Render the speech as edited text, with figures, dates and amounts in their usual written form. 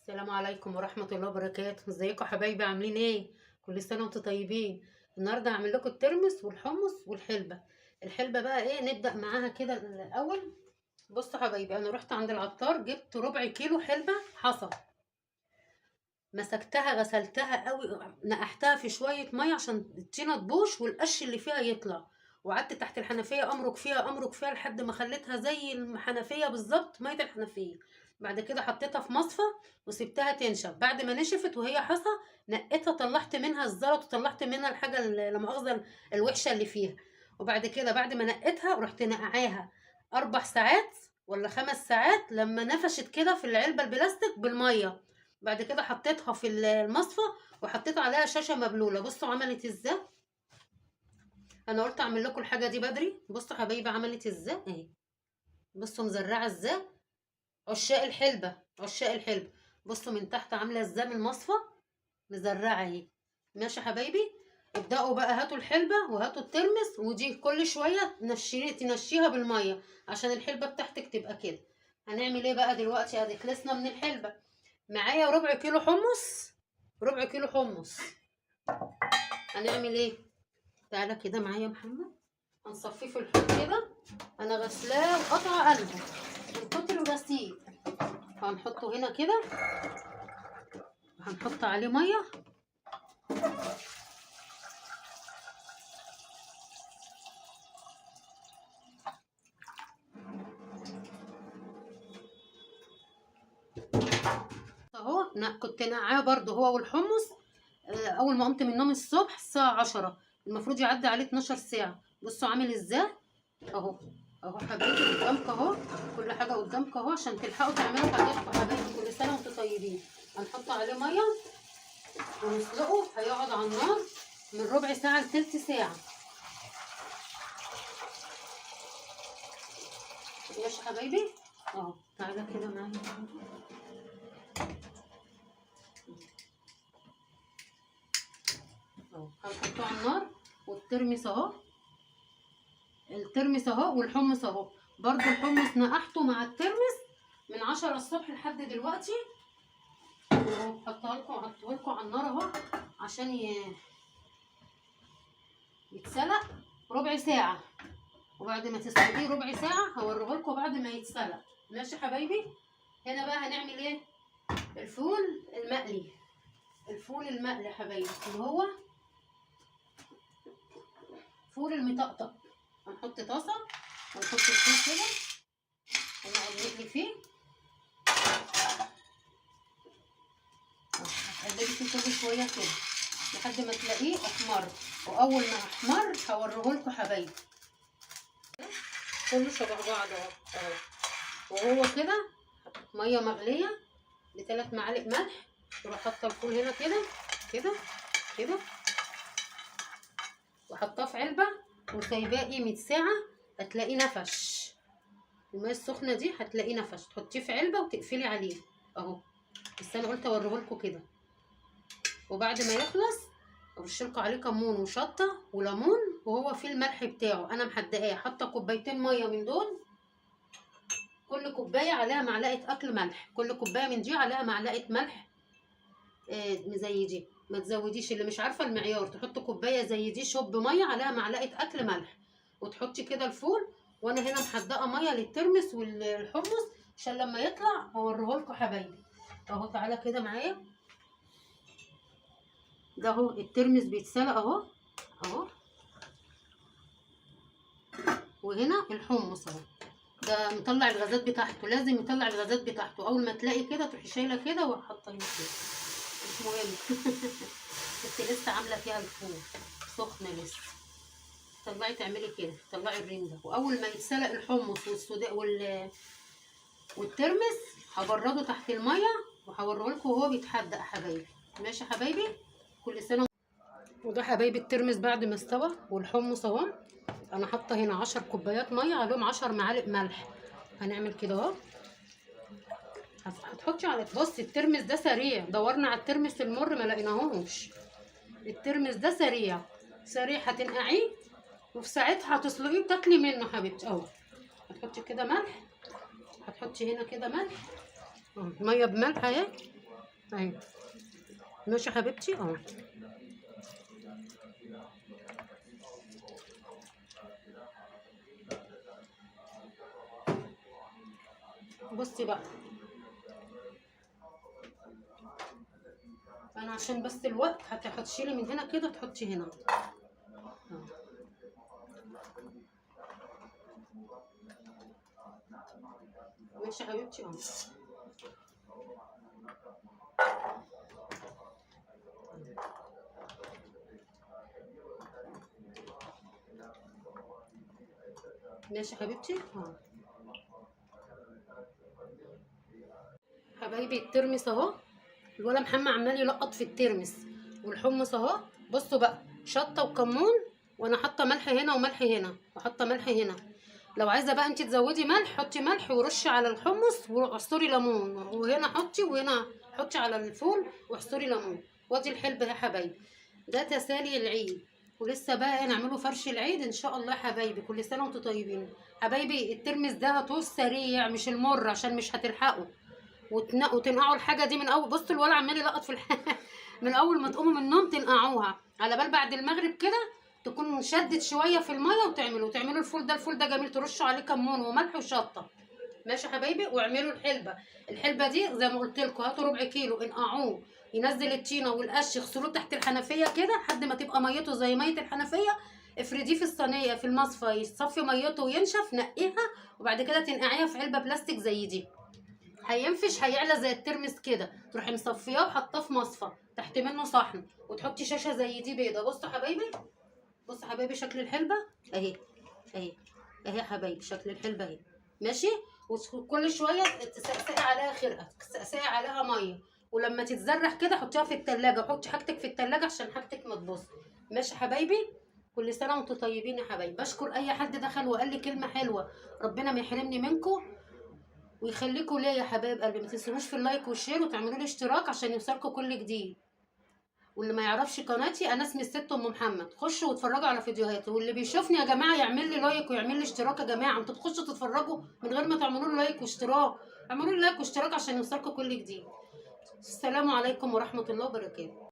السلام عليكم ورحمة الله وبركاته. ازيكم يا حبايبي؟ عاملين ايه؟ كل سنة وانتم طيبين. النهارده هعمل لكم الترمس والحمص والحلبة. الحلبة بقى ايه؟ نبدأ معاها كده الاول. بصوا يا حبايبي، انا رحت عند العطار جبت ربع كيلو حلبة حصى. مسكتها غسلتها قوي، نقحتها في شوية مية عشان الطينة تبوش والقش اللي فيها يطلع. وقعدت تحت الحنفية امرك فيها لحد ما خليتها زي الحنفية بالظبط، مية الحنفية. بعد كده حطيتها في مصفى وسبتها تنشف. بعد ما نشفت وهي حصى نقيتها، طلعت منها الزلط وطلعت منها الحاجة لا مؤاخذة الوحشة اللي فيها. وبعد كده بعد ما نقيتها رحت نقعاها 4 ساعات ولا 5 ساعات لما نفشت كده في العلبة البلاستيك بالمية. بعد كده حطيتها في المصفى وحطيت عليها شاشه مبلوله. بصوا عملت ازاي. انا قلت اعمل لكم الحاجه دي بدري. بصوا حبايبي عملت ازاي اهي. بصوا مزرعه ازاي. عشاق الحلبه. بصوا من تحت عامله ازاي من المصفى. مزرعه اهي. ماشي يا حبايبي. ابداوا بقى، هاتوا الحلبه وهاتوا الترمس، ودي كل شويه تنشيها بالميه عشان الحلبه بتاعتك تبقى كده. هنعمل ايه بقى دلوقتي؟ ادي خلصنا من الحلبه. معايا ربع كيلو حمص. ربع كيلو حمص. هنعمل ايه؟ تعالى كده معايا يا محمد. هنصفيه في الحوض كده. انا غسلاه وقطع قلبه من كتر الغسيل. هنحطه هنا كده. هنحط عليه ميه. اهو كنت نقعاه برضه هو والحمص. اول ما قمت من النوم الصبح الساعه 10. المفروض يعدي عليه 12 ساعه. بصوا عامل ازاي اهو. اهو حبايبي قدامك اهو. كل حاجه قدامك اهو عشان تلحقوا تعملوا حاجاتكم حبايبي. كل سنه وانتم طيبين. هنحط عليه ميه ونسلقه. هيقعد على النار من ربع ساعه لتلت ساعه. ماشي يا حبايبي. اهو تعالى كده معايا. اهو هنحطه على النار. والترمس اهو. الترمس اهو والحمص اهو. برضو الحمص نقحته مع الترمس من 10 الصبح لحد دلوقتي. اهو حطه لكم على النار اهو عشان يتسلق ربع ساعه. وبعد ما تسلقيه ربع ساعه هوريه لكم بعد ما يتسلق. ماشي يا حبايبي. هنا بقى هنعمل ايه؟ الفول المقلي. الفول المقلي يا حبايبي اللي هو فول المطقطق. هنحط طاسه ونحط الفول كده ونقعد نقلي فيه. هتقلبي فيه كل شويه كده لحد ما تلاقيه احمر. واول ما احمر هوريهولكوا حبايبي. كله شبه بعض اهو. وهو كده ميه مغليه ب3 معالق ملح. تروح حاطه الفول هنا كده كده كده. وحطاه في علبه وسايباه قيمه ساعه. هتلاقيه نفش. الميه السخنه دي هتلاقيه نفش. تحطيه في علبه وتقفلي عليه اهو. بس انا قلت اوريهولكوا كده. وبعد ما يخلص ارشلكوا عليه كمون وشطه وليمون. وهو فيه الملح بتاعه انا محدقاه. حاطه كوبايتين ميه من دول. كل كوبايه عليها معلقه اكل ملح. كل كوبايه من دي عليها معلقه ملح. زي دي. ما تزوديش. اللي مش عارفه المعيار تحط كوبايه زي دي شوب ميه عليها معلقه اكل ملح. وتحطي كده الفول. وانا هنا محدقه ميه للترمس والحمص عشان لما يطلع هوريهولكوا حبايبي. اهو تعالى كده معايا. ده اهو الترمس بيتسلق اهو. اهو. وهنا الحمص اهو. ده مطلع الغازات بتاعته. لازم يطلع الغازات بتاعته. اول ما تلاقي كده تروحي شايله كده وحاطه هنا كده. مش مهم. بس لسه عامله فيها الفول سخنه لسه. طلعي تعملي كده. طلعي الرنجه. واول ما يتسلق الحمص والترمس هبرده تحت الميه وهوريهولكوا وهو بيتحدق يا حبايبي. ماشي يا حبايبي. كل سنه. وده حبايبي الترمس بعد ما استوى والحمص اهو. انا حاطه هنا 10 كوبايات ميه عليهم 10 معالق ملح. هنعمل كده اهو. هتحطي على بصي الترمس ده سريع. دورنا على الترمس المر ما لقيناهوش. الترمس ده سريع. سريع. هتنقعيه وفي ساعتها هتسلقيه وتاكلي منه حبيبتي اهو. هتحطي كده ملح. هتحطي هنا كده ملح. ميه بملح اهي. اهي. ماشي يا حبيبتي اهو. بصي بقى، انا عشان بس الوقت هتشيلي من هنا كده تحطي هنا. ماشي يا حبيبتي اهو. ماشي يا حبيبتي اهو. حبايبي الترمس اهو، الولا محمد عمال يلقط في الترمس، والحمص اهو. بصوا بقى، شطه وكمون، وانا حاطه ملح هنا وملح هنا وحاطه ملح هنا. لو عايزه بقى انت تزودي ملح حطي ملح ورشي على الحمص واعصري ليمون، وهنا حطي وهنا حطي على الفول واعصري ليمون. وادي الحلبة يا حبايبي، ده تسالي العيد. ولسه بقى نعمله فرش العيد ان شاء الله يا حبايبي. كل سنه وانتم طيبين حبايبي. الترمس ده هتوز سريع مش المر عشان مش هتلحقوا، وتنقعوا الحاجه دي من اول. بصوا الولد عمال يلقط في من اول ما تقوموا من النوم تنقعوها على بال بعد المغرب كده تكون شدت شويه في الميه، وتعملوا الفول ده. الفول ده جميل، ترشوا عليه كمون وملح وشطه. ماشي يا حبايبي. واعملوا الحلبه دي زي ما قلت لكم. هاتوا ربع كيلو انقعوه، ينزل الطينه والقش، اغسلوه تحت الحنفيه كده لحد ما تبقى ميته زي ميه الحنفيه. افرديه في الصينيه في المصفى يصفي ميته وينشف، نقيها وبعد كده تنقعيها في علبه بلاستيك زي دي. هينفش هيعلى زي الترمس كده، تروحي مصفياه وحطاه في مصفى تحت منه صحن، وتحطي شاشه زي دي بيضه. بصوا حبايبي، بصوا حبايبي شكل الحلبه اهي. اهي اهي يا حبايبي شكل الحلبه اهي. ماشي. وكل شويه تسقسقي عليها خرقه، تسقسقي عليها ميه، ولما تتزرح كده حطيها في التلاجة. حطي حاجتك في التلاجة عشان حاجتك ما تبوظ. ماشي يا حبايبي. كل سنه وانتم طيبين يا حبايبي. بشكر اي حد دخل وقال لي كلمه حلوه، ربنا ما يحرمني منكم ويخليكوا ليا يا حبايب قلبي. ما تنسونوش في اللايك والشير وتعملوا لي اشتراك عشان يوصلكوا كل جديد. واللي ما يعرفش قناتي، انا اسمي الست ام محمد، خشوا واتفرجوا على فيديوهاتي. واللي بيشوفني يا جماعه يعمل لي لايك ويعمل لي اشتراك. يا جماعه انتوا تخشوا تتفرجوا من غير ما تعملوا لي لايك واشتراك. اعملوا لي لايك واشتراك عشان يوصلكوا كل جديد. السلام عليكم ورحمه الله وبركاته.